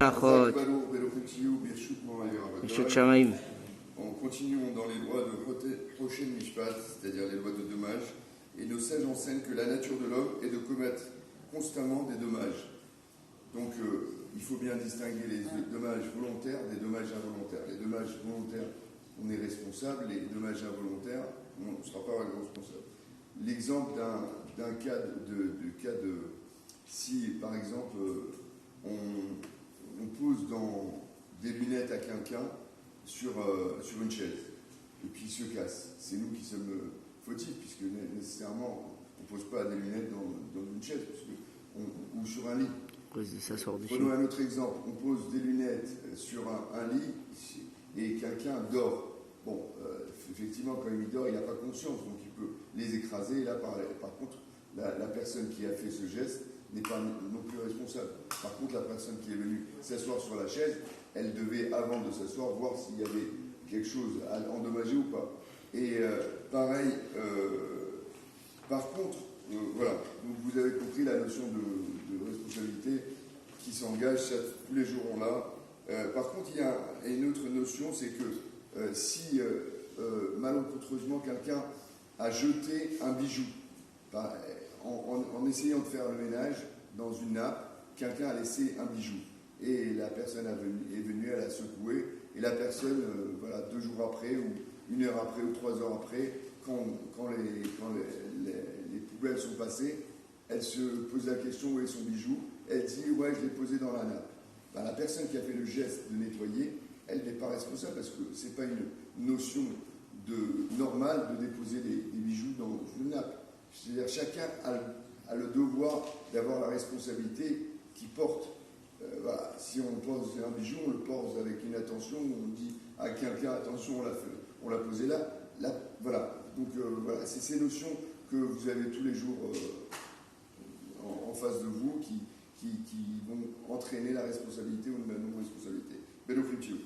On continue dans les lois de Rochen Mishpat, c'est-à-dire les lois de dommages, et nos sages enseignent que la nature de l'homme est de commettre constamment des dommages. Donc il faut bien distinguer les dommages volontaires des dommages involontaires. Les dommages volontaires, on est responsable, les dommages involontaires, on ne sera pas responsable. L'exemple d'un cas de si par exemple on pose des lunettes à quelqu'un sur une chaise, et puis il se casse. C'est nous qui sommes fautifs, puisque nécessairement on ne pose pas des lunettes dans une chaise, ou sur un lit. Prenons un autre exemple, on pose des lunettes sur un lit, et quelqu'un dort. Bon, effectivement, quand il dort, il n'a pas conscience, donc il peut les écraser. Et là, par contre, la personne qui a fait ce geste n'est pas non plus responsable. Par contre, la personne qui est venue s'asseoir sur la chaise, elle devait, avant de s'asseoir, voir s'il y avait quelque chose à endommager ou pas. Et pareil, par contre, voilà, donc vous avez compris la notion de responsabilité qui s'engage, tous les jours on l'a. Par contre, il y a une autre notion, c'est que si malencontreusement quelqu'un a jeté un bijou, en essayant de faire le ménage dans une nappe, quelqu'un a laissé un bijou. Et la personne est venue, elle a secoué, et la personne, 2 jours après, ou 1 heure après, ou 3 heures après, quand les poubelles sont passées, elle se pose la question où est son bijou. Elle dit ouais, je l'ai posé dans la nappe. La personne qui a fait le geste de nettoyer, elle n'est pas responsable parce que ce n'est pas une notion normale de déposer des bijoux dans une nappe. C'est-à-dire chacun a le devoir d'avoir la responsabilité qui porte. Si on pose un bijou, on le pose avec une attention, on dit à quelqu'un attention, on l'a posé là. Voilà. Donc voilà, c'est ces notions que vous avez tous les jours en face de vous qui vont entraîner la responsabilité ou la non-responsabilité. Belo Futio.